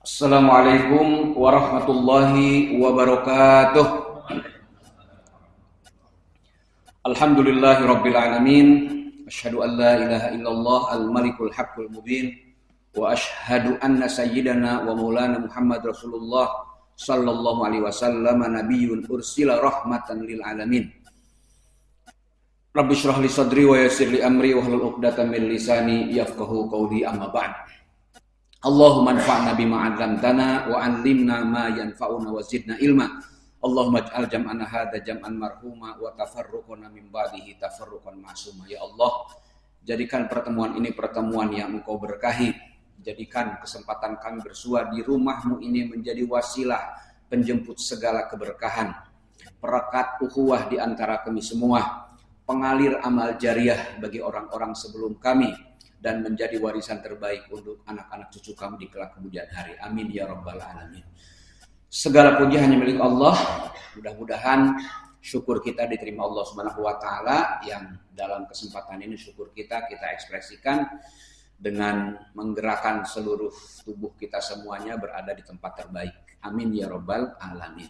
Assalamualaikum warahmatullahi wabarakatuh. Alhamdulillahi rabbil alamin. Asyhadu an la ilaha illallah al-malikul haqqul mubin. Wa asyhadu anna sayyidana wa maulana Muhammad Rasulullah sallallahu alaihi wasallam nabiyyun ursila rahmatan lil alamin. Rabbi shrah li sadri wa yassir li amri wahlul 'uqdatam min lisani yafqahu qawli, amma ba'd. Allahumma anfa'na bima 'allamtana wa 'allimna ma yanfa'una wa zidna ilma. Allahumma ij'al jam'ana hadza jam'an marhuma wa tafarruqana min ba'dihi tafarruqan ma'suma. Ya Allah, jadikan pertemuan ini pertemuan yang Engkau berkahi. Jadikan kesempatan kami bersua di rumah-Mu ini menjadi wasilah penjemput segala keberkahan, perekat ukhuwah di antara kami semua, pengalir amal jariah bagi orang-orang sebelum kami, dan menjadi warisan terbaik untuk anak-anak cucu kami di kelak kemudian hari. Amin ya rabbal alamin. Segala puji hanya milik Allah. Mudah-mudahan syukur kita diterima Allah Subhanahu wa taala, yang dalam kesempatan ini syukur kita ekspresikan dengan menggerakkan seluruh tubuh kita semuanya berada di tempat terbaik. Amin ya rabbal alamin.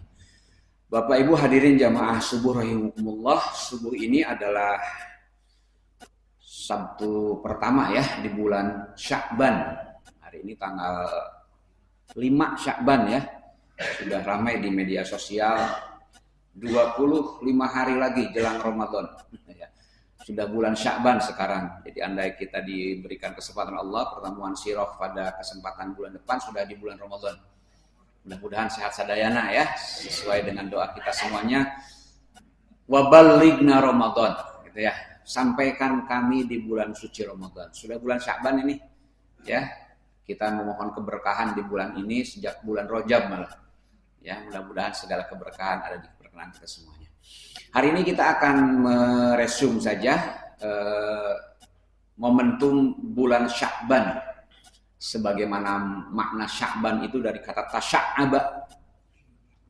Bapak Ibu hadirin jamaah subuh rahimakumullah. Subuh ini adalah Sabtu pertama ya di bulan Sya'ban. Hari ini tanggal 5 Sya'ban ya. Sudah ramai di media sosial. 25 hari lagi jelang Ramadan. Sudah bulan Sya'ban sekarang. Jadi andai kita diberikan kesempatan Allah pertemuan sirah pada kesempatan bulan depan sudah di bulan Ramadan. Mudah-mudahan sehat sadayana ya, sesuai dengan doa kita semuanya. Wa ballighna Ramadan gitu ya. Sampaikan kami di bulan suci Ramadan. Sudah bulan Sya'ban ini ya. Kita memohon keberkahan di bulan ini sejak bulan Rajab malah. Ya, mudah-mudahan segala keberkahan ada di perkenan kita semuanya. Hari ini kita akan meresume saja momentum bulan Sya'ban. Sebagaimana makna Sya'ban itu dari kata tasya'aba.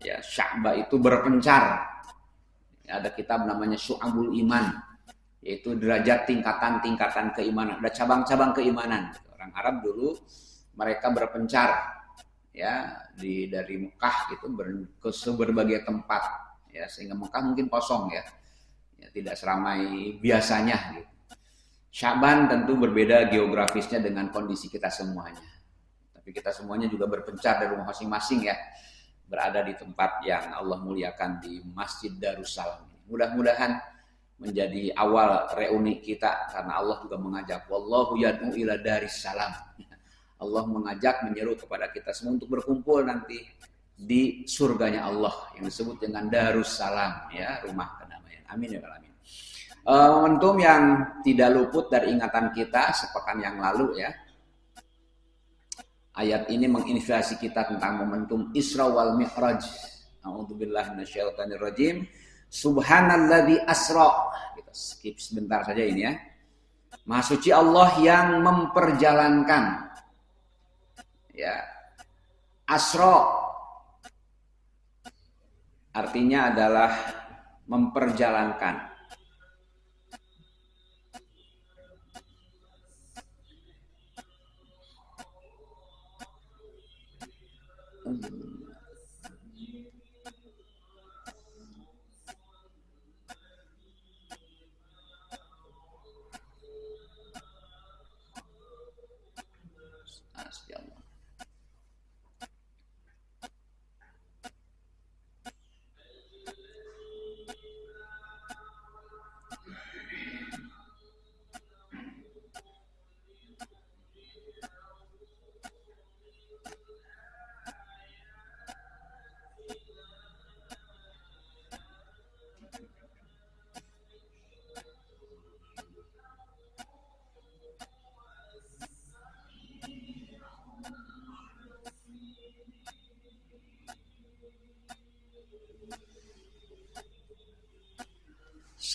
Ya, sya'ba itu berpencar. Ya, ada kitab namanya Syu'abul Iman, yaitu derajat tingkatan-tingkatan keimanan. Ada cabang-cabang keimanan. Orang Arab dulu mereka berpencar ya dari Mekah gitu ke berbagai tempat ya, sehingga Mekah mungkin kosong ya tidak seramai biasanya gitu. Sya'ban tentu berbeda geografisnya dengan kondisi kita semuanya. Tapi kita semuanya juga berpencar dari rumah masing-masing ya, berada di tempat yang Allah muliakan di Masjid Darussalam. Mudah-mudahan menjadi awal reuni kita, karena Allah juga mengajak, wallahu yad'u ila daris salam. Allah mengajak, menyeru kepada kita semua untuk berkumpul nanti di surganya Allah yang disebut dengan Darussalam ya, rumah kedamaian. Amin ya rabbal alamin. Momentum yang tidak luput dari ingatan kita sepekan yang lalu ya. Ayat ini menginspirasi kita tentang momentum Isra wal Mi'raj. A'udzubillahi minasyaitonir rajim. Subhanalladzi asra. Kita skip sebentar saja ini ya. Maha suci Allah yang memperjalankan. Ya. Asra artinya adalah memperjalankan.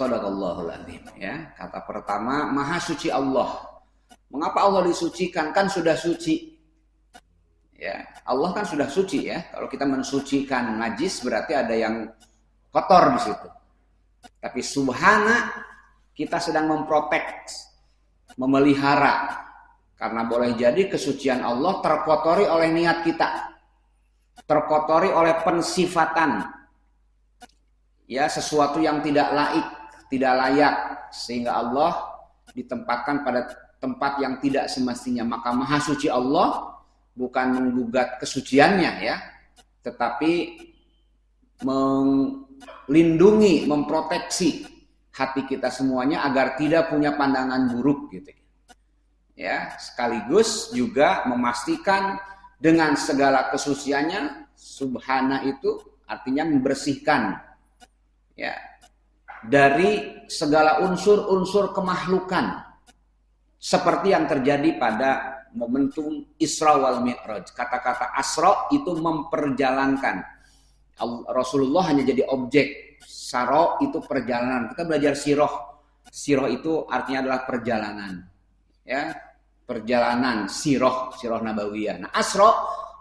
Shadaqallahul adzim ya. Kata pertama, Maha suci Allah. Mengapa Allah disucikan? Kan sudah suci. Ya, Allah kan sudah suci ya. Kalau kita mensucikan najis berarti ada yang kotor di situ. Tapi subhana, kita sedang memprotek, memelihara Karena boleh jadi kesucian Allah terkotori oleh niat kita, terkotori oleh pensifatan, ya, sesuatu yang tidak layak, sehingga Allah ditempatkan pada tempat yang tidak semestinya. Maka Maha Suci Allah bukan menggugat kesuciannya, ya, tetapi melindungi, memproteksi hati kita semuanya agar tidak punya pandangan buruk, gitu. Ya, sekaligus juga memastikan dengan segala kesuciannya, subhana itu artinya membersihkan, ya, dari segala unsur-unsur kemahlukan, seperti yang terjadi pada momentum Isra wal Mi'raj. Kata-kata Asra itu memperjalankan. Rasulullah hanya jadi objek. Saro itu perjalanan. Kita belajar siroh. Siroh itu artinya adalah perjalanan, ya, perjalanan siroh nabawiyah. Nah, Asra,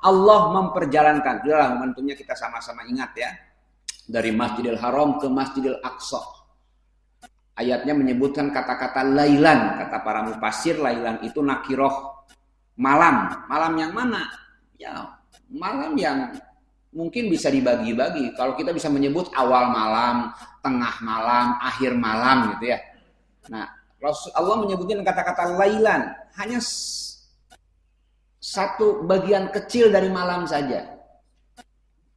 Allah memperjalankan. Itulah momentumnya, kita sama-sama ingat, ya, dari Masjidil Haram ke Masjidil Aqsa. Ayatnya menyebutkan kata-kata lailan. Kata para mufassir, lailan itu nakiroh, malam. Malam yang mana? Ya, malam yang mungkin bisa dibagi-bagi. Kalau kita bisa menyebut awal malam, tengah malam, akhir malam, gitu, ya. Nah, Allah menyebutkan kata-kata lailan, hanya satu bagian kecil dari malam saja.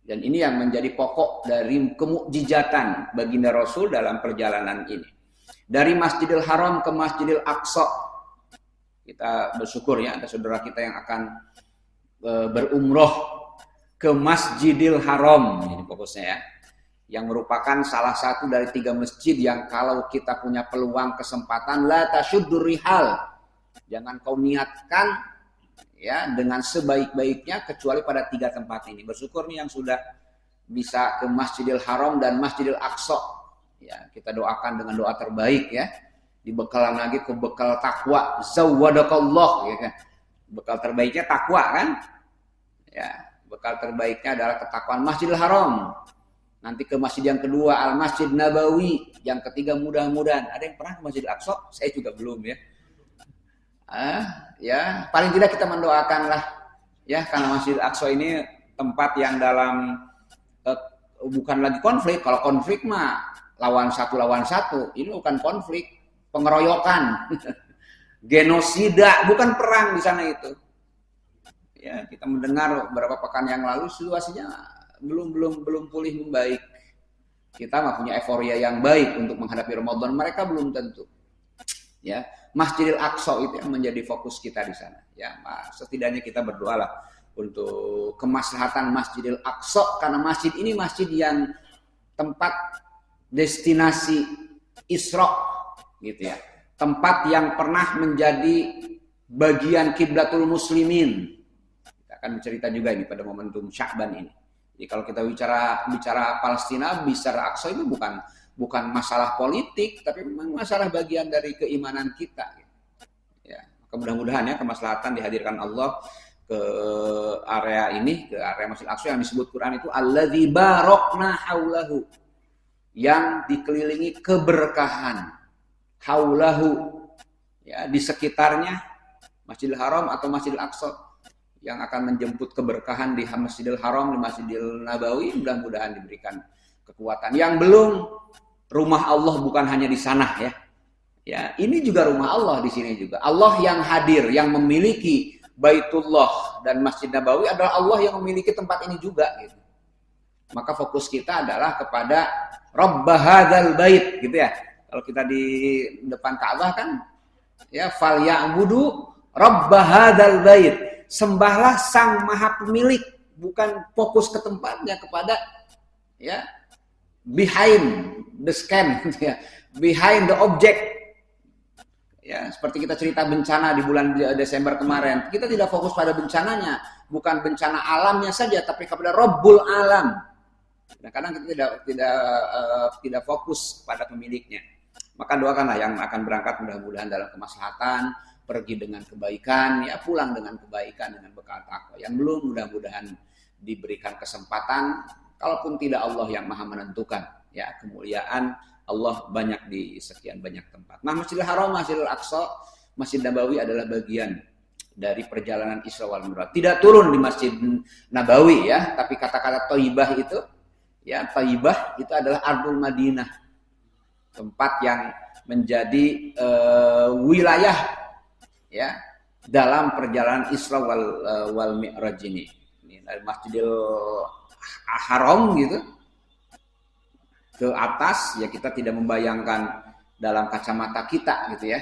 Dan ini yang menjadi pokok dari kemukjizatan baginda Rasul dalam perjalanan ini. Dari Masjidil Haram ke Masjidil Aqsa. Kita bersyukur, ya, ada saudara kita yang akan berumroh ke Masjidil Haram. Ini fokusnya, ya. Yang merupakan salah satu dari 3 masjid yang kalau kita punya peluang, kesempatan, la tasyuddur rihal, jangan kau niatkan, ya, dengan sebaik-baiknya kecuali pada 3 tempat ini. Bersyukur nih yang sudah bisa ke Masjidil Haram dan Masjidil Aqsa, ya. Kita doakan dengan doa terbaik, ya, dibekal lagi ke bekal takwa, zawadakallah, ya kan. Bekal terbaiknya takwa, kan, ya. Bekal terbaiknya adalah ketakwaan. Masjidil Haram. Nanti ke masjid yang kedua, Al-Masjid Nabawi. Yang ketiga, mudah-mudahan. Ada yang pernah ke Masjid Aqsa? Saya juga belum, ya. Ya, paling tidak kita mendoakanlah, ya, karena Masjid Aqsa ini tempat yang dalam bukan lagi konflik. Kalau konflik mah lawan satu. Ini bukan konflik, pengeroyokan, genosida, bukan perang di sana itu. Ya, kita mendengar beberapa pekan yang lalu situasinya belum pulih membaik. Kita mah punya euforia yang baik untuk menghadapi Ramadan, mereka belum tentu. Ya, Masjidil Aqsa itu yang menjadi fokus kita di sana. Ya, setidaknya kita berdoalah untuk kemaslahatan Masjidil Aqsa, karena masjid ini masjid yang tempat destinasi Isra, gitu, ya. Tempat yang pernah menjadi bagian kiblatul muslimin. Kita akan bercerita juga ini pada momentum Sya'ban ini. Jadi kalau kita bicara Palestina, bicara Aqsa itu bukan masalah politik, tapi memang masalah bagian dari keimanan kita. Ya, mudah-mudahan, ya, kemaslahatan dihadirkan Allah ke area ini, ke area Masjid Aqsa yang disebut Quran itu alladzi barakna haulahu, yang dikelilingi keberkahan, haulahu, ya, di sekitarnya Masjidil Haram atau Masjidil Aqsa, yang akan menjemput keberkahan di Masjidil Haram, di Masjidil Nabawi. Mudah-mudahan diberikan kekuatan. Yang belum, rumah Allah bukan hanya di sana, ya. Ya, ini juga rumah Allah di sini juga. Allah yang hadir, yang memiliki Baitullah dan Masjid Nabawi adalah Allah yang memiliki tempat ini juga, gitu. Maka fokus kita adalah kepada Rabb hadzal bait, gitu, ya. Kalau kita di depan Ka'bah kan, ya, falyabudu Rabb hadzal bait. Sembahlah sang maha pemilik, bukan fokus ke tempatnya, kepada, ya, behind the scan, ya, behind the object. Ya, seperti kita cerita bencana di bulan Desember kemarin, kita tidak fokus pada bencananya, bukan bencana alamnya saja, tapi kepada Rabbul Alam. Nah, kadang kita tidak fokus pada pemiliknya. Maka doakanlah yang akan berangkat mudah-mudahan dalam kemaslahatan, pergi dengan kebaikan, ya, pulang dengan kebaikan, dengan bekal takwa. Yang belum, mudah-mudahan diberikan kesempatan. Kalaupun tidak, Allah yang maha menentukan, ya, kemuliaan Allah banyak di sekian banyak tempat. Nah, Masjidil Haram, Masjidil Aqsa, Masjid Nabawi adalah bagian dari perjalanan Isra wal Mi'raj. Tidak turun di Masjid Nabawi ya, tapi kata-kata Thayyibah itu ya, Thayyibah itu adalah Ardul Madinah. Tempat yang menjadi wilayah ya dalam perjalanan Isra wal Mi'raj ini. Ini dari Masjidil Haram gitu ke atas ya, kita tidak membayangkan dalam kacamata kita gitu ya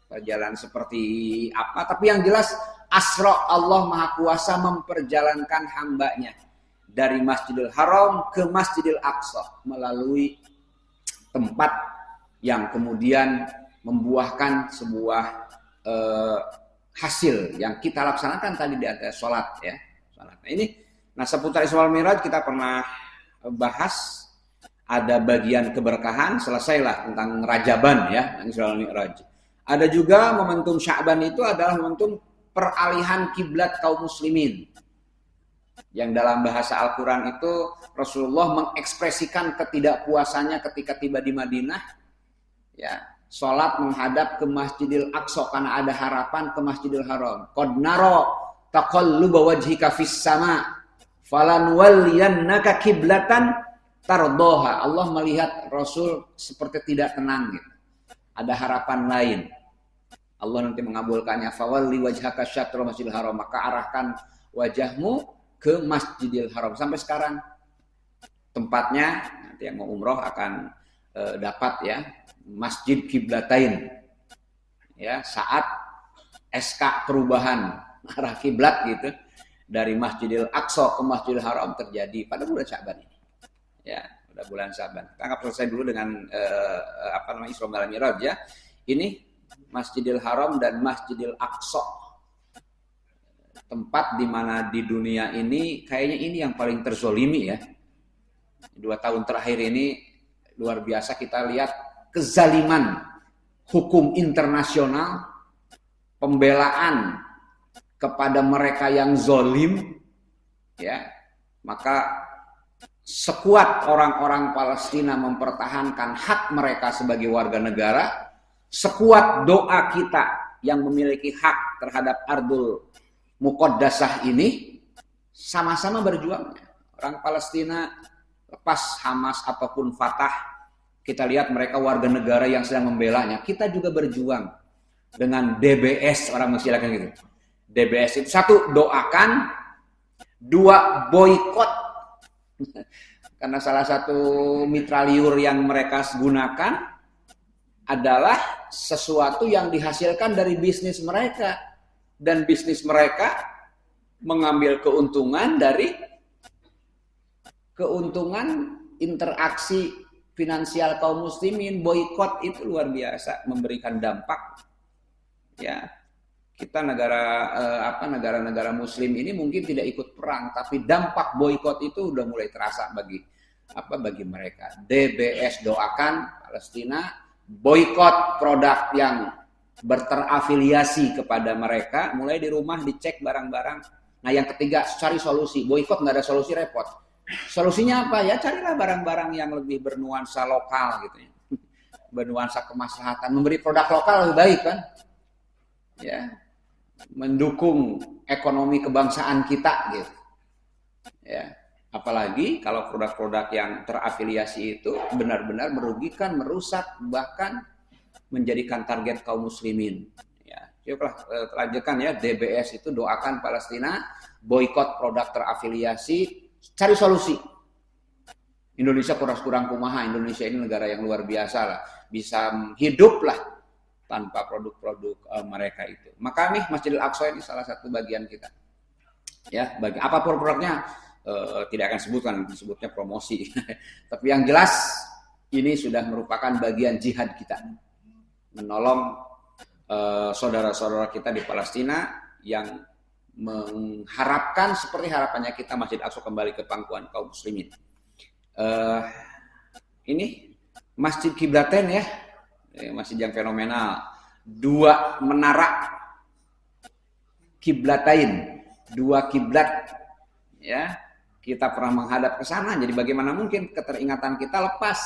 perjalanan seperti apa, tapi yang jelas Asra, Allah Maha Kuasa memperjalankan hambanya dari Masjidil Haram ke Masjidil Aqsa melalui tempat yang kemudian membuahkan sebuah hasil yang kita laksanakan tadi di atas sholat ya. Nah ini, seputar Isra wal Mi'raj kita pernah bahas, ada bagian keberkahan, selesailah tentang Rajaban ya, Isra wal Mi'raj. Ada juga momentum Sya'ban itu adalah momentum peralihan kiblat kaum muslimin. Yang dalam bahasa Al-Quran itu Rasulullah mengekspresikan ketidakpuasannya ketika tiba di Madinah. Ya, sholat menghadap ke Masjidil Aqsa karena ada harapan ke Masjidil Haram. Qad nara taqalluba wajhika fis sama falanwalliyannaka kiblatan tardoha. Allah melihat Rasul seperti tidak tenang gitu. Ada harapan lain. Allah nanti mengabulkannya. Fawalli wajhaka syatrul Masjidil Haram, maka arahkan wajahmu ke Masjidil Haram. Sampai sekarang tempatnya, nanti yang mau umroh akan dapat ya, Masjid Kiblatain. Ya, saat SK perubahan arah kiblat gitu dari Masjidil Aqsa ke Masjidil Haram terjadi pada bulan Sya'ban ini. Ya, pada bulan Sya'ban. Kita anggap selesai dulu dengan Isra wal Mi'raj ya. Ini Masjidil Haram dan Masjidil Aqsa. Tempat di mana di dunia ini kayaknya ini yang paling terzolimi ya. 2 tahun terakhir ini luar biasa kita lihat kezaliman hukum internasional, pembelaan kepada mereka yang zolim ya. Maka sekuat orang-orang Palestina mempertahankan hak mereka sebagai warga negara, sekuat doa kita yang memiliki hak terhadap Ardul Muqaddasah ini, sama-sama berjuang. Orang Palestina lepas Hamas ataupun Fatah, kita lihat mereka warga negara yang sedang membelanya. Kita juga berjuang dengan DBS, orang mengisilakan gitu. DBS itu 1, doakan, 2, boikot. Karena salah satu mitra liur yang mereka gunakan adalah sesuatu yang dihasilkan dari bisnis mereka. Dan bisnis mereka mengambil keuntungan dari keuntungan interaksi finansial kaum muslimin. Boikot itu luar biasa memberikan dampak. Ya, kita negara-negara muslim ini mungkin tidak ikut perang, tapi dampak boikot itu udah mulai terasa bagi mereka. DBS doakan Palestina, boikot produk yang berterafiliasi kepada mereka, mulai di rumah dicek barang-barang. Nah yang ketiga, cari solusi. Boikot nggak ada solusi, repot. Solusinya apa ya? Carilah barang-barang yang lebih bernuansa lokal gitu ya. Bernuansa kemaslahatan, memberi produk lokal lebih baik kan? Ya, mendukung ekonomi kebangsaan kita gitu. Ya, apalagi kalau produk-produk yang terafiliasi itu benar-benar merugikan, merusak, bahkan menjadikan target kaum muslimin. Ya, coba lanjutkan ya, DBS itu doakan Palestina, boikot produk terafiliasi, cari solusi. Indonesia kurang kumaha, Indonesia ini negara yang luar biasa lah, bisa hidup lah tanpa produk-produk mereka itu. Maka nih Masjidil Aqsa ini salah satu bagian kita. Ya, bagi apapun produknya tidak akan disebutnya promosi. Tapi yang jelas ini sudah merupakan bagian jihad kita. Menolong saudara-saudara kita di Palestina yang mengharapkan seperti harapannya kita Masjid Aqsa kembali ke pangkuan kaum muslimin. Ini Masjid Kiblatain ya, masjid yang fenomenal. 2 menara Kiblatain, 2 kiblat ya. Kita pernah menghadap ke sana, jadi bagaimana mungkin keteringatan kita lepas.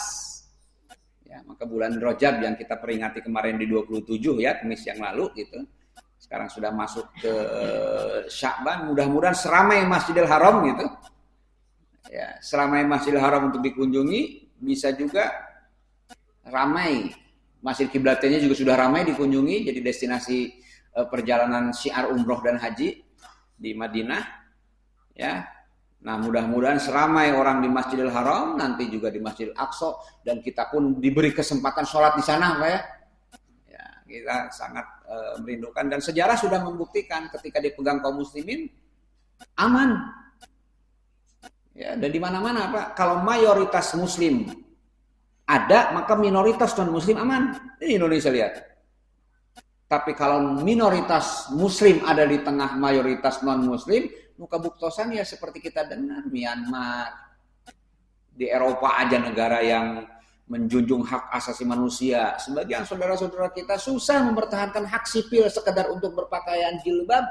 Ya, maka bulan Rajab yang kita peringati kemarin di 27 ya, Kamis yang lalu gitu. Sekarang sudah masuk ke Sya'ban, mudah-mudahan seramai Masjidil Haram gitu. Ya, seramai Masjidil Haram untuk dikunjungi, bisa juga ramai. Masjid Kiblatnya juga sudah ramai dikunjungi, jadi destinasi perjalanan syiar umroh dan haji di Madinah. Ya, nah mudah-mudahan seramai orang di Masjidil Haram, nanti juga di Masjidil Aqsa, dan kita pun diberi kesempatan sholat di sana, Pak ya. Ya, kita sangat merindukan, dan sejarah sudah membuktikan ketika dipegang kaum muslimin aman. Ya, dan di mana-mana Pak, kalau mayoritas muslim ada, maka minoritas non-muslim aman. Ini Indonesia lihat. Tapi kalau minoritas muslim ada di tengah mayoritas non-muslim, muka buktosan ya seperti kita dengar Myanmar. Di Eropa aja negara yang menjunjung hak asasi manusia. Sebagian saudara-saudara kita susah mempertahankan hak sipil sekedar untuk berpakaian jilbab.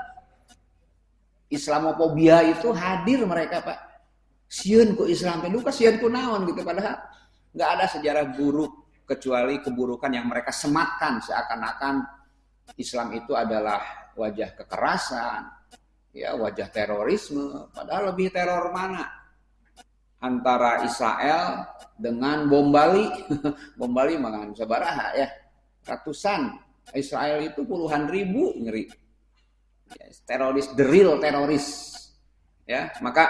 Islamofobia itu hadir mereka Pak. Sieun ku Islam peduka, sieun ku naon gitu, padahal nggak ada sejarah buruk kecuali keburukan yang mereka sematkan seakan-akan Islam itu adalah wajah kekerasan, ya wajah terorisme. Padahal lebih teror mana? Antara Israel dengan bom Bali, bom Bali mangan sabaraha ya, ratusan. Israel itu puluhan ribu ngeri. Ya, teroris, the real teroris. Ya, maka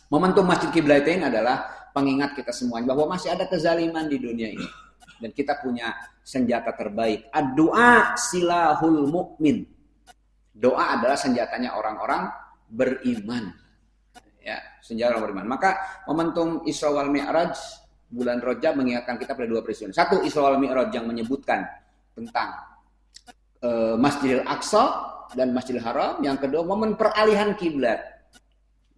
momentum Masjid Kiblatain adalah pengingat kita semuanya bahwa masih ada kezaliman di dunia ini. Dan kita punya senjata terbaik. Ad-du'a silahul mu'min. Doa adalah senjatanya orang-orang beriman. Ya, senjata orang beriman. Maka momentum Isra wal Mi'raj, bulan Rajab mengingatkan kita pada dua peristiwa. Satu, Isra wal Mi'raj yang menyebutkan tentang Masjidil Aqsa dan Masjidil Haram. Yang kedua, momen peralihan kiblat.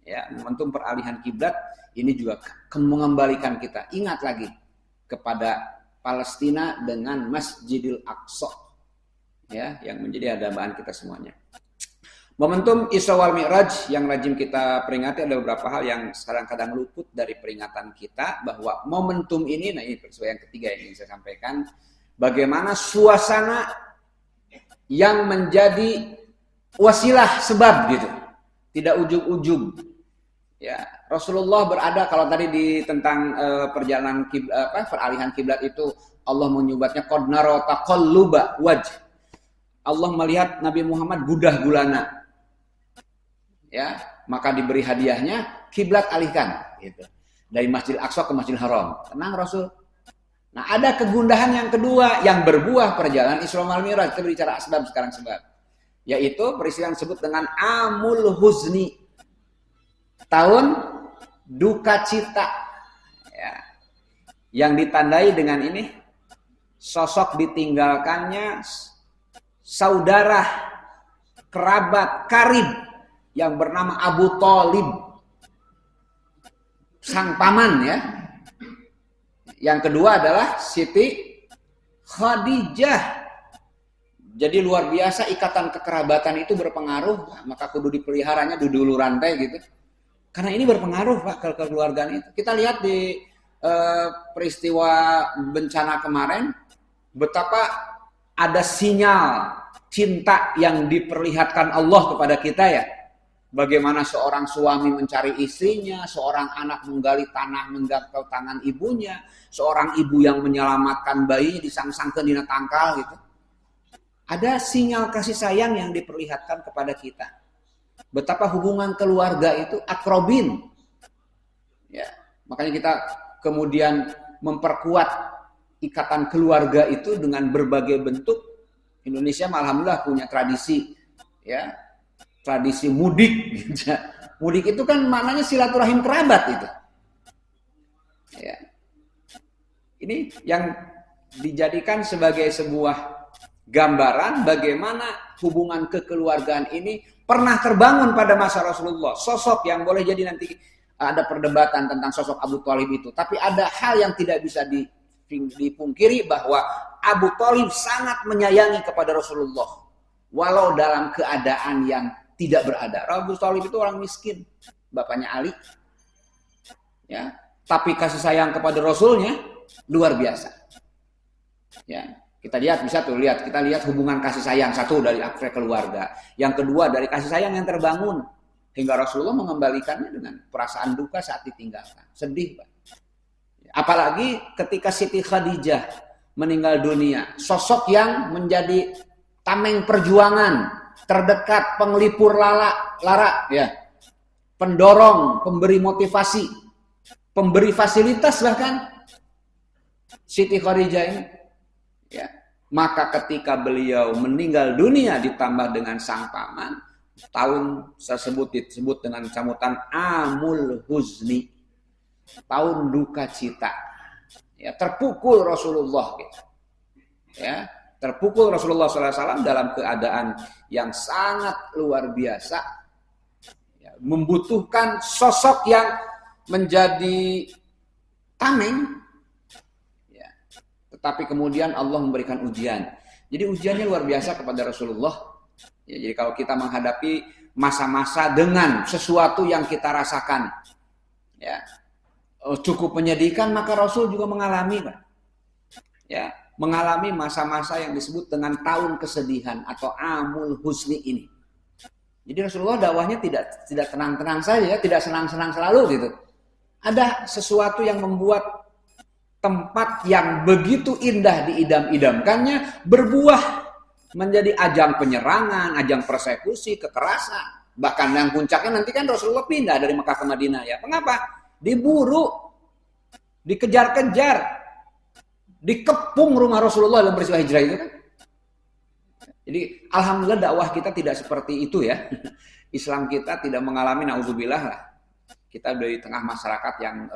Ya, momentum peralihan kiblat ini juga mengembalikan kita ingat lagi kepada Palestina dengan Masjidil Aqsa, ya, yang menjadi dambaan kita semuanya. Momentum Isra wal Mi'raj yang rajin kita peringati, ada beberapa hal yang kadang-kadang luput dari peringatan kita, bahwa momentum ini, nah ini peristiwa yang ketiga yang ingin saya sampaikan, bagaimana suasana yang menjadi wasilah sebab gitu, tidak ujug-ujug. Ya, Rasulullah berada, kalau tadi di tentang perjalanan peralihan kiblat itu Allah menyebutnya qad nara taqalluba wajh. Allah melihat Nabi Muhammad gudah gulana. Ya, maka diberi hadiahnya kiblat alihkan gitu. Dari Masjidil Aqsa ke Masjidil Haram. Tenang Rasul. Nah, ada kegundahan yang kedua yang berbuah perjalanan Isra wal Mi'raj. Kita bicara asbab sekarang sebab. Yaitu peristiwa yang disebut dengan Amul Huzni. Tahun duka cita, ya, yang ditandai dengan ini, sosok ditinggalkannya saudara kerabat karib yang bernama Abu Thalib, sang paman ya. Yang kedua adalah Siti Khadijah. Jadi luar biasa ikatan kekerabatan itu berpengaruh, maka kudu dipeliharanya dulu rantai gitu. Karena ini berpengaruh Pak ke kekeluargaan itu. Kita lihat di peristiwa bencana kemarin, betapa ada sinyal cinta yang diperlihatkan Allah kepada kita ya. Bagaimana seorang suami mencari istrinya, seorang anak menggali tanah menggapai tangan ibunya, seorang ibu yang menyelamatkan bayinya disangsangkeun dina tangkal gitu. Ada sinyal kasih sayang yang diperlihatkan kepada kita. Betapa hubungan keluarga itu akrobin. Ya, makanya kita kemudian memperkuat ikatan keluarga itu dengan berbagai bentuk. Indonesia alhamdulillah punya tradisi, ya, tradisi mudik. Mudik itu kan maknanya silaturahim kerabat itu. Ya. Ini yang dijadikan sebagai sebuah gambaran bagaimana hubungan kekeluargaan ini pernah terbangun pada masa Rasulullah. Sosok yang boleh jadi nanti ada perdebatan tentang sosok Abu Thalib itu. Tapi ada hal yang tidak bisa dipungkiri bahwa Abu Thalib sangat menyayangi kepada Rasulullah. Walau dalam keadaan yang tidak berada. Abu Thalib itu orang miskin. Bapaknya Ali. Ya, tapi kasih sayang kepada Rasulnya luar biasa. Ya, Kita lihat, kita lihat hubungan kasih sayang satu dari aspek keluarga. Yang kedua dari kasih sayang yang terbangun. Hingga Rasulullah mengembalikannya dengan perasaan duka saat ditinggalkan. Sedih, Pak. Apalagi ketika Siti Khadijah meninggal dunia. Sosok yang menjadi tameng perjuangan, terdekat, penglipur lara, ya. Pendorong, pemberi motivasi, pemberi fasilitas bahkan. Siti Khadijah ini. Ya. Maka ketika beliau meninggal dunia ditambah dengan sang paman, tahun tersebut disebut dengan sambutan Amul Huzni, tahun duka cita. Ya, terpukul Rasulullah gitu. Ya, terpukul Rasulullah SAW dalam keadaan yang sangat luar biasa. Ya, membutuhkan sosok yang menjadi tameng. Tapi kemudian Allah memberikan ujian. Jadi ujiannya luar biasa kepada Rasulullah. Ya, jadi kalau kita menghadapi masa-masa dengan sesuatu yang kita rasakan, ya cukup menyedihkan, maka Rasul juga mengalami, Pak. Ya, mengalami masa-masa yang disebut dengan tahun kesedihan atau Amul Huzni ini. Jadi Rasulullah dakwahnya tidak tenang-tenang saja, tidak senang-senang selalu gitu. Ada sesuatu yang membuat tempat yang begitu indah diidam-idamkannya berbuah menjadi ajang penyerangan, ajang persekusi, kekerasan. Bahkan yang puncaknya nanti kan Rasulullah pindah dari Mekah ke Madinah ya. Mengapa? Diburu, dikejar-kejar, dikepung rumah Rasulullah dalam peristiwa hijrah itu kan. Jadi alhamdulillah dakwah kita tidak seperti itu ya. Islam kita tidak mengalami naudzubillah lah. Kita dari tengah masyarakat yang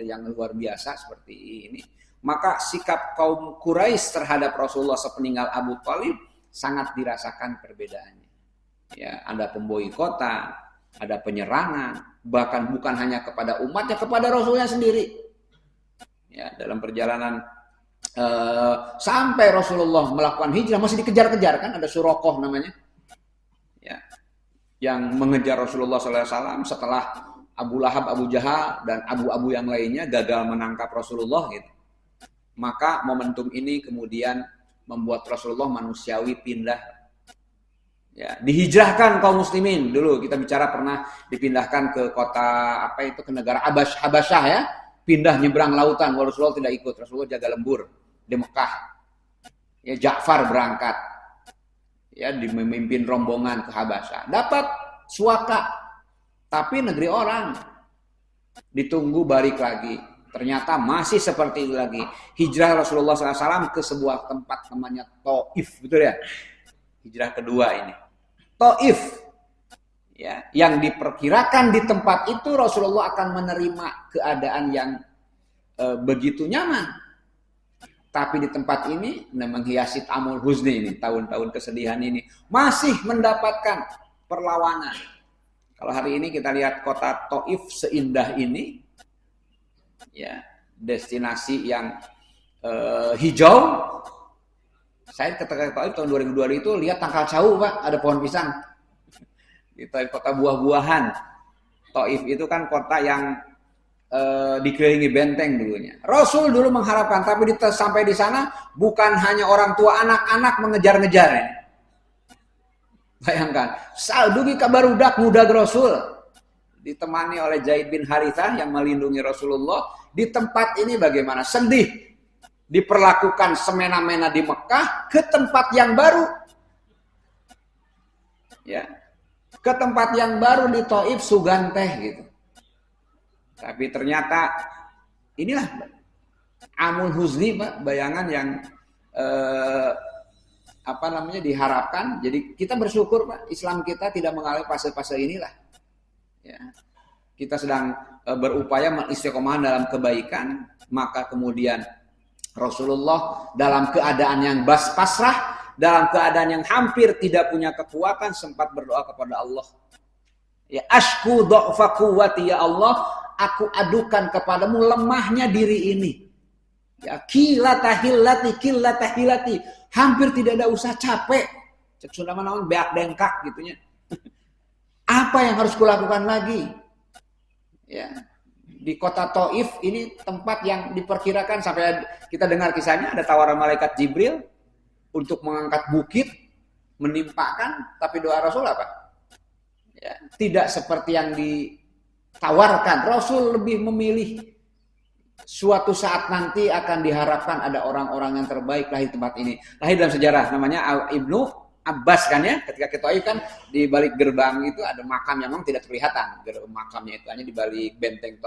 yang luar biasa seperti ini. Maka sikap kaum Quraisy terhadap Rasulullah sepeninggal Abu Thalib sangat dirasakan perbedaannya. Ya, ada pemboikotan, ada penyerangan, bahkan bukan hanya kepada umatnya, kepada Rasulnya sendiri. Ya, dalam perjalanan sampai Rasulullah melakukan hijrah masih dikejar-kejar kan, ada Suraqah namanya. Ya, yang mengejar Rasulullah SAW setelah Abu Lahab, Abu Jahal, dan abu-abu yang lainnya gagal menangkap Rasulullah gitu. Maka momentum ini kemudian membuat Rasulullah manusiawi pindah. Ya, dihijrahkan kaum muslimin. Dulu kita bicara pernah dipindahkan ke kota ke negara Habasyah ya. Pindah nyebrang lautan, Rasulullah tidak ikut. Rasulullah jaga lembur di Mekah. Ya, Ja'far berangkat. Ya, memimpin rombongan ke Habasyah. Dapat suaka, tapi negeri orang. Ditunggu balik lagi. Ternyata masih seperti itu lagi. Hijrah Rasulullah SAW ke sebuah tempat namanya Taif, betul ya? Hijrah kedua ini. Taif. Ya, yang diperkirakan di tempat itu Rasulullah akan menerima keadaan yang begitu nyaman. Tapi di tempat ini menghiasi Amul Huzni ini, tahun-tahun kesedihan ini masih mendapatkan perlawanan. Kalau hari ini kita lihat kota Taif seindah ini, ya, destinasi yang hijau. Saya ketika Taif tahun 2002 itu lihat Tangkal Cau, Pak, ada pohon pisang. Itu kota buah-buahan. Taif itu kan kota yang dikelilingi benteng dulunya. Rasul dulu mengharapkan, tapi sampai di sana bukan hanya orang tua, anak-anak mengejar-ngejar. Bayangkan, saldugi kabarudak muda Rasul ditemani oleh Zaid bin Harithah yang melindungi Rasulullah. Di tempat ini bagaimana? Sedih. Diperlakukan semena-mena di Mekah ke tempat yang baru. Ya. Ke tempat yang baru di Taif suganteh gitu. Tapi ternyata inilah Amul Huzni, Pak, bayangan yang diharapkan. Jadi kita bersyukur, Pak, Islam kita tidak mengalami fase-fase inilah. Ya. Kita sedang berupaya mengistiqomah dalam kebaikan, maka kemudian Rasulullah dalam keadaan yang pasrah, dalam keadaan yang hampir tidak punya kekuatan, sempat berdoa kepada Allah. Ya, ashku dha'fa quwwati ya Allah, aku adukan kepadamu lemahnya diri ini. Ya, kilatahilati, hampir tidak ada usah capek. Cek Sunda naon beak dengkak gitunya. Apa yang harus kulakukan lagi? Ya. di kota Taif ini tempat yang diperkirakan sampai kita dengar kisahnya ada tawaran malaikat Jibril untuk mengangkat bukit, menimpakan, tapi doa Rasul apa? Ya, tidak seperti yang ditawarkan. Rasul lebih memilih suatu saat nanti akan diharapkan ada orang-orang yang terbaik lahir di tempat ini. Lahir dalam sejarah namanya Ibnu Abbas kan ya, ketika ke Taif kan di balik gerbang itu ada makam yang memang tidak kelihatan. Makamnya itu hanya di balik benteng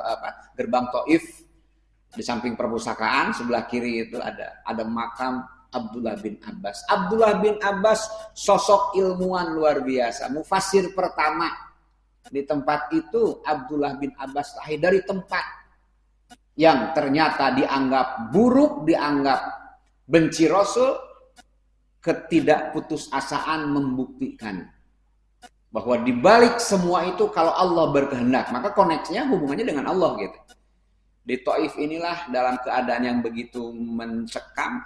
gerbang Taif, di samping perpustakaan sebelah kiri itu ada makam Abdullah bin Abbas. Abdullah bin Abbas sosok ilmuwan luar biasa, mufassir pertama di tempat itu. Abdullah bin Abbas lahir dari tempat yang ternyata dianggap buruk, dianggap benci Rasul. Ketidakputusasaan membuktikan bahwa di balik semua itu kalau Allah berkehendak, maka koneksinya hubungannya dengan Allah gitu. Di Taif inilah dalam keadaan yang begitu mencekam.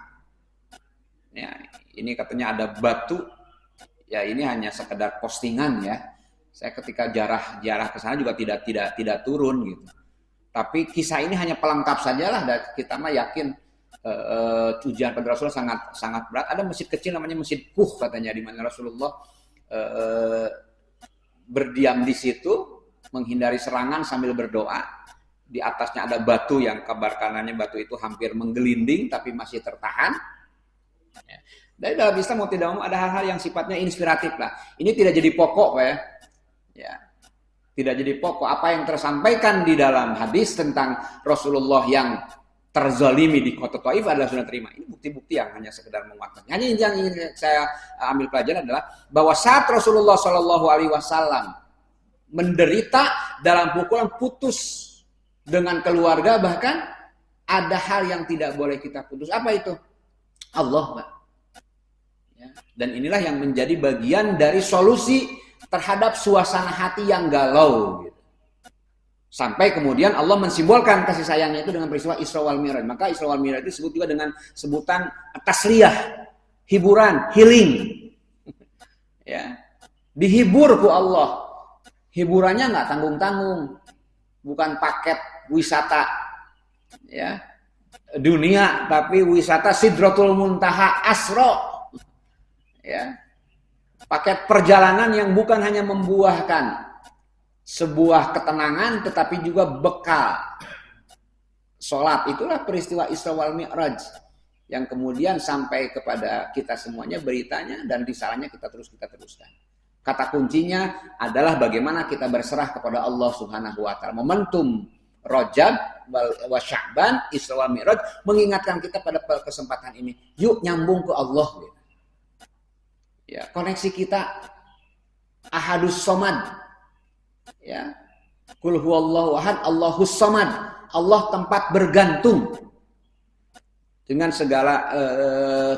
Ya, ini katanya ada batu. Ya ini hanya sekedar postingan ya. Saya ketika jarah ke sana juga tidak turun gitu. Tapi kisah ini hanya pelengkap sajalah, dan kita mah yakin ujian pada Rasulullah sangat berat. Ada masjid kecil namanya Masjid Kuh katanya, di mana Rasulullah berdiam di situ menghindari serangan sambil berdoa. Di atasnya ada batu yang kabar kanannya batu itu hampir menggelinding tapi masih tertahan. Dari dalam Islam mau tidak mau ada hal-hal yang sifatnya inspiratif lah. Ini tidak jadi pokok Pak ya. Ya. Tidak jadi pokok. Apa yang tersampaikan di dalam hadis tentang Rasulullah yang terzalimi di kota Taif adalah sudah terima. Ini bukti-bukti yang hanya sekedar menguatkan. Hanya yang ingin saya ambil pelajaran adalah bahwa saat Rasulullah Shallallahu Alaihi Wasallam menderita dalam pukulan, putus dengan keluarga, bahkan ada hal yang tidak boleh kita putus. Apa itu? Allah, Pak. Ya. Dan inilah yang menjadi bagian dari solusi terhadap suasana hati yang galau. Gitu. Sampai kemudian Allah mensimbolkan kasih sayangnya itu dengan peristiwa Isra wal Mi'raj. Maka Isra wal Mi'raj itu disebut juga dengan sebutan tasliyah, hiburan, healing. Ya. Dihibur ku Allah. Hiburannya nggak tanggung-tanggung. Bukan paket wisata ya dunia, tapi wisata Sidratul Muntaha Asra. Ya. Paket perjalanan yang bukan hanya membuahkan sebuah ketenangan tetapi juga bekal sholat. Itulah peristiwa Isra wal Mi'raj yang kemudian sampai kepada kita semuanya beritanya, dan risalahnya kita teruskan. Kata kuncinya adalah bagaimana kita berserah kepada Allah Subhanahu wa taala. Momentum Rajab wa Sya'ban, Isra wal Mi'raj mengingatkan kita pada kesempatan ini, yuk nyambung ke Allah. Ya, koneksi kita Ahadus Somad. Ya, Qul huwallahu ahad, Allahus samad. Allah tempat bergantung dengan segala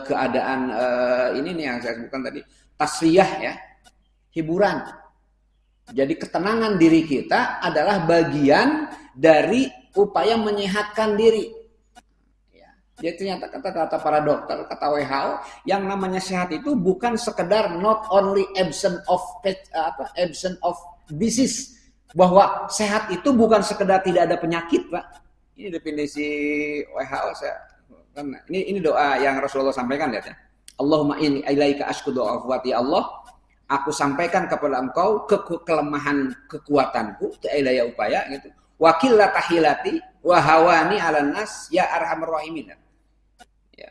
keadaan ini nih yang saya sebutkan tadi, tasliyah ya, hiburan. Jadi ketenangan diri kita adalah bagian dari upaya menyehatkan diri. Ya. Jadi ternyata kata para dokter, kata WHO, yang namanya sehat itu bukan sekedar not only absence of disease. Bahwa sehat itu bukan sekedar tidak ada penyakit, Pak. Ini definisi WHO. Ini doa yang Rasulullah sampaikan, lihat ya. Allahumma inni ilaika ashkudu afwati, Allah, aku sampaikan kepada engkau kelemahan kekuatanku, ilaya upaya gitu. Wakil latahilati wa hawani 'alan nas ya arhamar rahimin. Ya.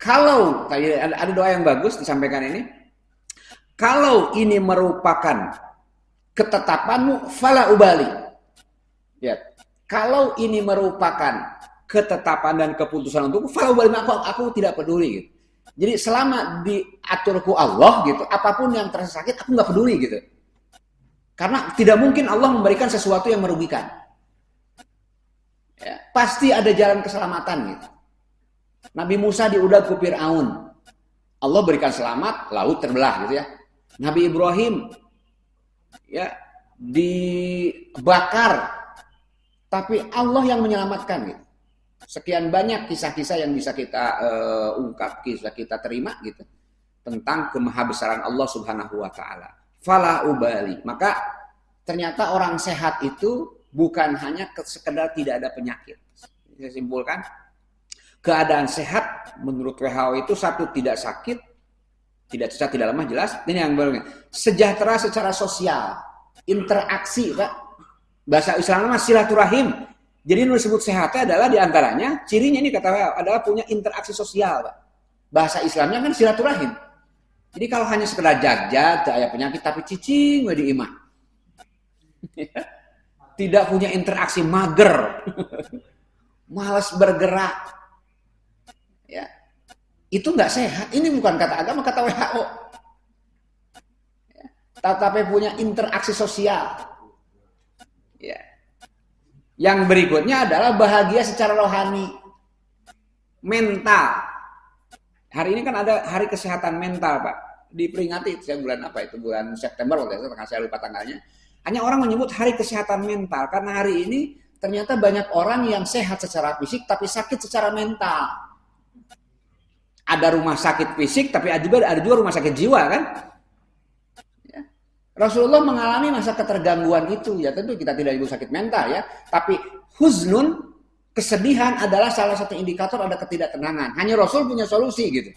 Kalau tadi ada doa yang bagus disampaikan ini. Kalau ini merupakan ketetapanmu, fala ubali. Ya. Kalau ini merupakan ketetapan dan keputusan untukku, fala ubali, aku tidak peduli gitu. Jadi selama diaturku Allah gitu, apapun yang terasa sakit aku nggak peduli gitu. Karena tidak mungkin Allah memberikan sesuatu yang merugikan. Ya, pasti ada jalan keselamatan gitu. Nabi Musa diudag ku Fir'aun. Allah berikan selamat, laut terbelah gitu ya. Nabi Ibrahim ya dibakar, tapi Allah yang menyelamatkan gitu. Sekian banyak kisah-kisah yang bisa kita ungkap, kisah kita terima gitu tentang kemahabesaran Allah Subhanahu wa taala. Fala ubali. Maka ternyata orang sehat itu bukan hanya sekedar tidak ada penyakit. Saya simpulkan, keadaan sehat menurut WHO itu satu, tidak sakit, tidak cacat, tidak lemah, jelas. Ini yang berikutnya, sejahtera secara sosial, interaksi, Pak. Bahasa Islamnya silaturahim. Jadi yang disebut sehatnya adalah diantaranya, cirinya ini kata WHO adalah punya interaksi sosial, Pak. Bahasa Islamnya kan silaturahim. Jadi kalau hanya sekedar jag-jag, tak ada penyakit, tapi cicing di imah. Tidak punya interaksi, mager. Malas bergerak. Ya. Itu nggak sehat. Ini bukan kata agama, kata WHO. Ya. Tetapi punya interaksi sosial. Ya. Yang berikutnya adalah bahagia secara rohani. Mental. Hari ini kan ada hari kesehatan mental, Pak. Diperingati, saya bulan apa itu? Bulan September, saya lupa tanggalnya. Hanya orang menyebut hari kesehatan mental. Karena hari ini ternyata banyak orang yang sehat secara fisik, tapi sakit secara mental. Ada rumah sakit fisik, tapi ada juga rumah sakit jiwa, kan? Ya. Rasulullah mengalami masa ketergangguan itu. Ya tentu kita tidak ibu sakit mental, ya. Tapi huznun, kesedihan adalah salah satu indikator ada ketidaktenangan. Hanya Rasul punya solusi gitu.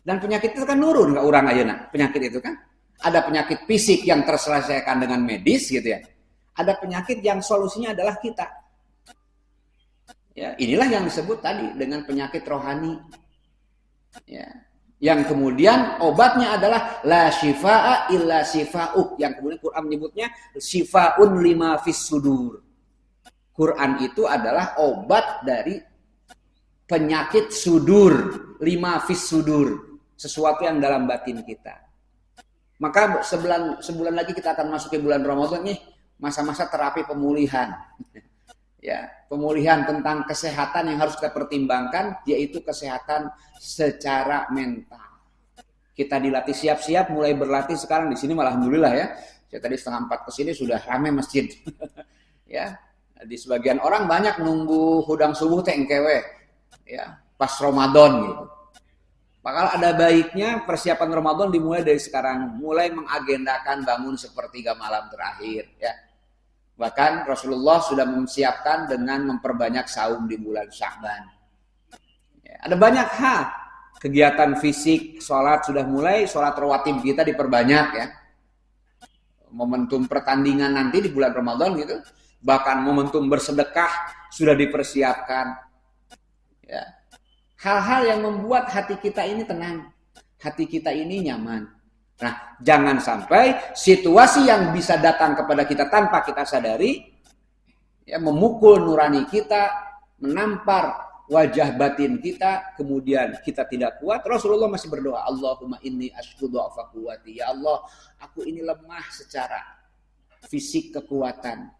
Dan penyakit itu kan nurun, nggak urang ayeuna. Penyakit itu kan ada penyakit fisik yang terselesaikan dengan medis gitu ya. Ada penyakit yang solusinya adalah kita. Ya, inilah yang disebut tadi dengan penyakit rohani. Ya. Yang kemudian obatnya adalah la syifaa illa syifa'uk, yang kemudian Quran menyebutnya syifaun lima fis sudur. Quran itu adalah obat dari penyakit sudur, lima fis sudur, sesuatu yang dalam batin kita. Maka sebulan lagi kita akan masuk ke bulan Ramadan nih, masa-masa terapi pemulihan. Ya, pemulihan tentang kesehatan yang harus kita pertimbangkan, yaitu kesehatan secara mental. Kita dilatih siap-siap, mulai berlatih sekarang di sini, malah alhamdulillah ya. Saya tadi 3:30 ke sini sudah ramai masjid. Ya, di sebagian orang banyak nunggu hudang subuh teh engkewe. Ya, pas Ramadan gitu. Maka ada baiknya persiapan Ramadan dimulai dari sekarang, mulai mengagendakan bangun sepertiga malam terakhir, ya. Bahkan Rasulullah sudah mempersiapkan dengan memperbanyak saum di bulan Sya'ban. Ya, ada banyak hal, kegiatan fisik, sholat sudah mulai, sholat rawatib kita diperbanyak ya. Momentum pertandingan nanti di bulan Ramadan gitu, bahkan momentum bersedekah sudah dipersiapkan. Ya. Hal-hal yang membuat hati kita ini tenang, hati kita ini nyaman. Nah, jangan sampai situasi yang bisa datang kepada kita tanpa kita sadari, ya, memukul nurani kita, menampar wajah batin kita, kemudian kita tidak kuat. Rasulullah masih berdoa, Allahumma inni ashku du'afa quwwati. Ya Allah, aku ini lemah secara fisik kekuatan.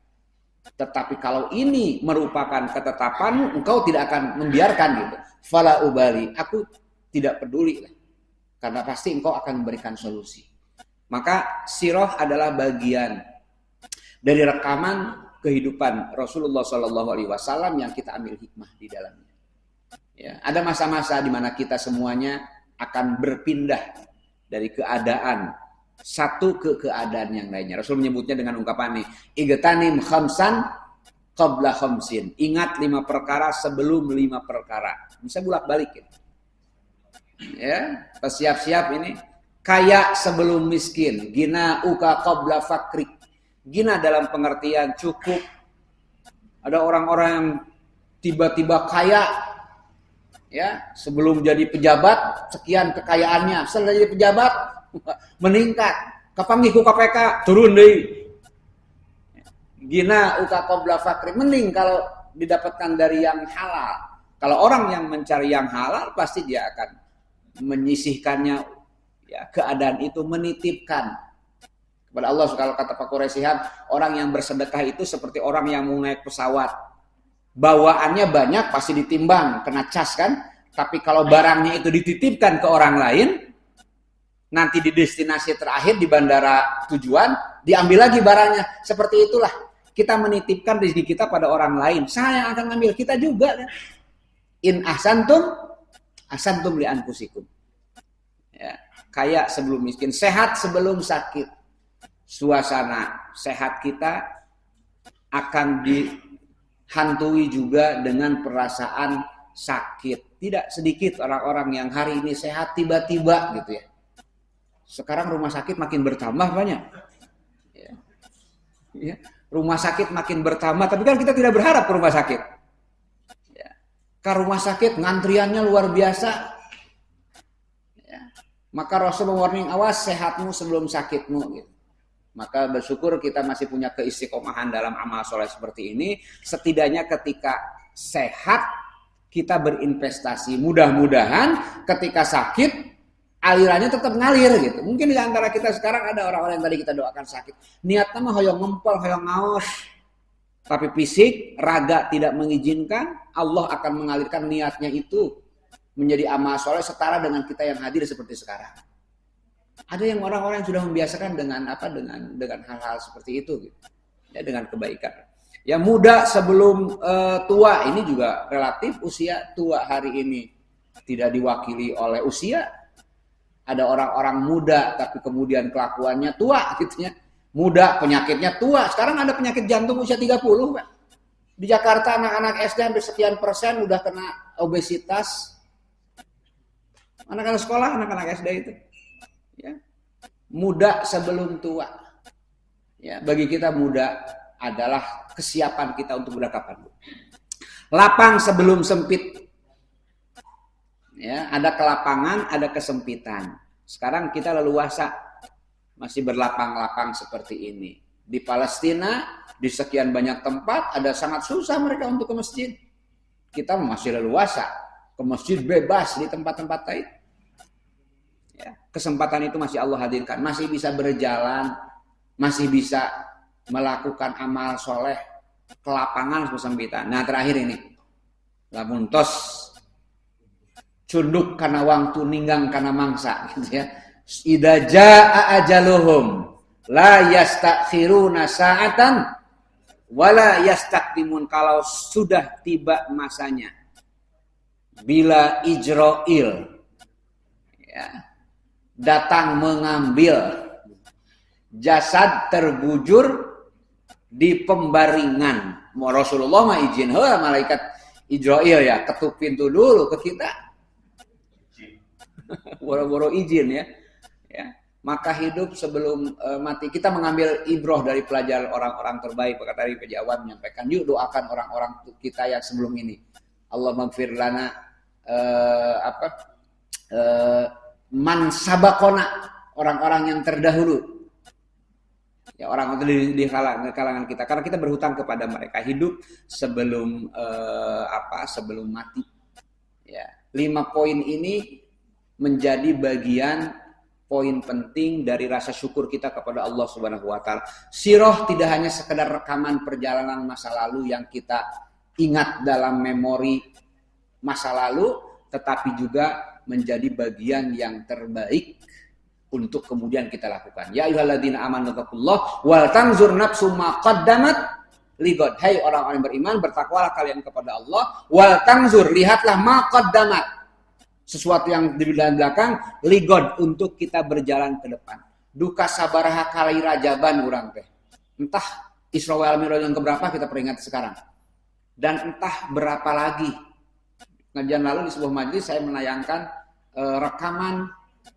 Tetapi kalau ini merupakan ketetapanmu, engkau tidak akan membiarkan gitu. Fala ubali, aku tidak peduli lah. Karena pasti engkau akan memberikan solusi. Maka sirah adalah bagian dari rekaman kehidupan Rasulullah SAW yang kita ambil hikmah di dalamnya. Ya, ada masa-masa di mana kita semuanya akan berpindah dari keadaan satu ke keadaan yang lainnya. Rasul menyebutnya dengan ungkapan ini, igtanim khamsan qabla khamsin. Ingat 5 perkara sebelum 5 perkara. Bisa bolak-balik ya. Ya, siap-siap ini. Kaya sebelum miskin, gina uka qabla fakrik. Gina dalam pengertian cukup. Ada orang-orang yang tiba-tiba kaya, ya, sebelum jadi pejabat sekian kekayaannya, setelah jadi pejabat meningkat, kapanggih ku KPK turun deh. Gina uka qabla fakrik, mending kalau didapatkan dari yang halal. Kalau orang yang mencari yang halal pasti dia akan menyisihkannya, ya, keadaan itu menitipkan kepada Allah. Kalau kata Pak Quraisy, orang yang bersedekah itu seperti orang yang mau naik pesawat. Bawaannya banyak pasti ditimbang, kena cas kan? Tapi kalau barangnya itu dititipkan ke orang lain, nanti di destinasi terakhir di bandara tujuan diambil lagi barangnya. Seperti itulah kita menitipkan rezeki kita pada orang lain. Saya yang akan ngambil, kita juga kan. In ahsantum li anfusikum. Ya, kaya sebelum miskin, sehat sebelum sakit. Suasana sehat kita akan dihantui juga dengan perasaan sakit. Tidak sedikit orang-orang yang hari ini sehat tiba-tiba gitu ya. Sekarang rumah sakit makin bertambah banyak. Ya. Rumah sakit makin bertambah, tapi kan kita tidak berharap ke rumah sakit. Ya. Ke rumah sakit ngantriannya luar biasa. Ya. Maka Rasul mewarning, awas sehatmu sebelum sakitmu. Gitu. Maka bersyukur kita masih punya keistiqomahan dalam amal soleh seperti ini. Setidaknya ketika sehat kita berinvestasi. Mudah-mudahan ketika sakit alirannya tetap ngalir gitu. Mungkin di antara kita sekarang ada orang-orang yang tadi kita doakan sakit. Niatnya mah hoyong ngempel, hoyong ngaos. Tapi fisik, raga tidak mengizinkan, Allah akan mengalirkan niatnya itu menjadi amal soleh setara dengan kita yang hadir seperti sekarang. Ada yang orang-orang yang sudah membiasakan dengan hal-hal seperti itu gitu. Ya, dengan kebaikan. Ya muda sebelum tua, ini juga relatif usia tua hari ini tidak diwakili oleh usia. Ada orang-orang muda tapi kemudian kelakuannya tua gitu ya. Muda penyakitnya tua. Sekarang ada penyakit jantung usia 30, Pak. Di Jakarta anak-anak SD hampir sekian persen udah kena obesitas. Anak-anak sekolah, anak-anak SD itu. Ya. Muda sebelum tua. Ya, bagi kita muda adalah kesiapan kita untuk muda kapan. Lapang sebelum sempit. Ya, ada kelapangan, ada kesempitan. Sekarang kita leluasa masih berlapang-lapang seperti ini. Di Palestina, di sekian banyak tempat ada sangat susah mereka untuk ke masjid. Kita masih leluasa ke masjid bebas di tempat-tempat lain. Ya, kesempatan itu masih Allah hadirkan, masih bisa berjalan, masih bisa melakukan amal soleh, kelapangan kesempitan. Nah terakhir ini, lamun tos cunduk kana wangtu ninggang kana mangsa gitu ya. Idza jaa ajaluhum la yastakhiruna sa'atan wala yastaqdimun, kalau sudah tiba masanya bila ijra'il ya, datang mengambil jasad terbujur di pembaringan. Rasulullah mah izin heula malaikat Ijra'il ya ketuk pintu dulu ke kita. Boro-boro izin ya. Maka hidup sebelum mati. Kita mengambil ibroh dari pelajaran orang-orang terbaik. Maka tadi Pak Jawan menyampaikan, yuk doakan orang-orang kita yang sebelum ini. Allah maghfir lana man sabaqona, orang-orang yang terdahulu. Ya, orang di kalangan kita, karena kita berhutang kepada mereka, hidup sebelum sebelum mati. Ya, 5 poin ini menjadi bagian poin penting dari rasa syukur kita kepada Allah Subhanahu wa taala. Sirah tidak hanya sekedar rekaman perjalanan masa lalu yang kita ingat dalam memori masa lalu, tetapi juga menjadi bagian yang terbaik untuk kemudian kita lakukan. Ya ayyuhalladzina amanu taqullaha wal tanzur nafsum ma qaddamat ligod. Hai orang-orang beriman, bertakwalah kalian kepada Allah. Wal tanzur, lihatlah ma qaddamat, sesuatu yang di belakang, ligod, untuk kita berjalan ke depan. Duka sabaraha kali rajaban urang teh. Entah Isra wal Mi'raj yang keberapa kita peringat sekarang. Dan entah berapa lagi. Ngajian lalu di sebuah majelis saya menayangkan rekaman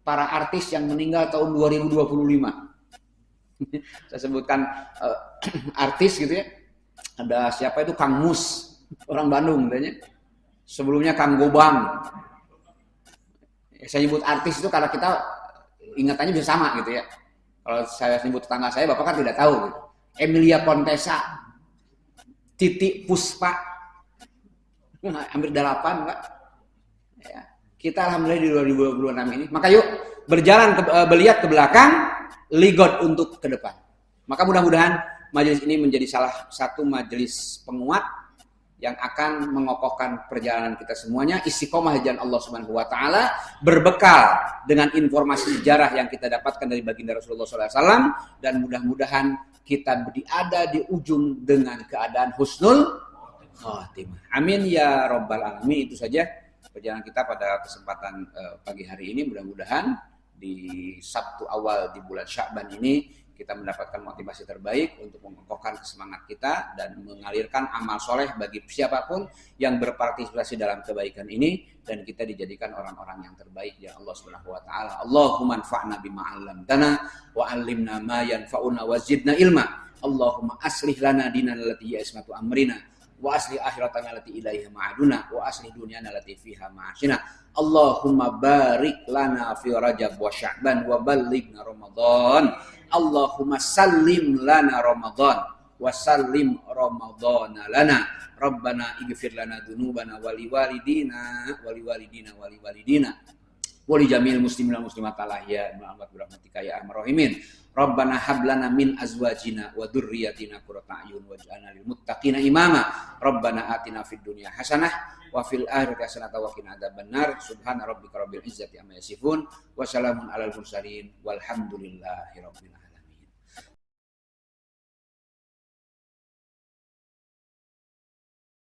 para artis yang meninggal tahun 2025. Saya sebutkan artis gitu ya. Ada siapa itu, Kang Mus, orang Bandung katanya. Sebelumnya Kang Gobang. Saya nyebut artis itu karena kita ingatannya bisa sama gitu ya. Kalau saya nyebut tetangga saya, Bapak kan tidak tahu gitu. Emilia Contessa, Titi Puspa, hampir 8 Pak. Ya. Kita alhamdulillah di 2026 ini. Maka yuk berjalan melihat ke belakang, ligot untuk ke depan. Maka mudah-mudahan majelis ini menjadi salah satu majelis penguat yang akan mengokohkan perjalanan kita semuanya, istiqomah jalan Allah Subhanahu wa taala, berbekal dengan informasi sejarah yang kita dapatkan dari baginda Rasulullah SAW, dan mudah-mudahan kita ada di ujung dengan keadaan husnul khatimah. Amin ya rabbal alamin. Itu saja perjalanan kita pada kesempatan pagi hari ini. Mudah-mudahan di Sabtu awal di bulan Sya'ban ini kita mendapatkan motivasi terbaik untuk mengokohkan semangat kita dan mengalirkan amal soleh bagi siapapun yang berpartisipasi dalam kebaikan ini, dan kita dijadikan orang-orang yang terbaik ya Allah Subhanahu wa taala. Allahumma anfa'na bima 'allamtana wa 'allimna ma yanfa'una wa zidna ilma. Allahumma aslih lana dinana allati hiya ismatu amrina wa aslih akhiratana allati ilaiha ma'aduna wa aslih dunyana allati fiha ma'ashina. Allahumma barik lana fi Rajab wa Sya'ban wa ballighna Ramadan. Allahumma sallim lana Ramadan wa sallim Ramadana lana. Rabbana ighfir lana dzunubana wa liwalidina wa li jamil muslimin wal muslimat alahya Muhammad bi rahmatika ya arhamar rahimin. Rabbana hab lana min azwajina wa dzurriyyatina qurrata a'yun waj'alna lil muttaqina imama. Rabbana atina fid dunya hasanah wa fil akhirati hasanah wa qina adzabannar. Subhana rabbika rabbil izzati amma yasifun wa salamun alal mursalin walhamdulillahi rabbil alamin.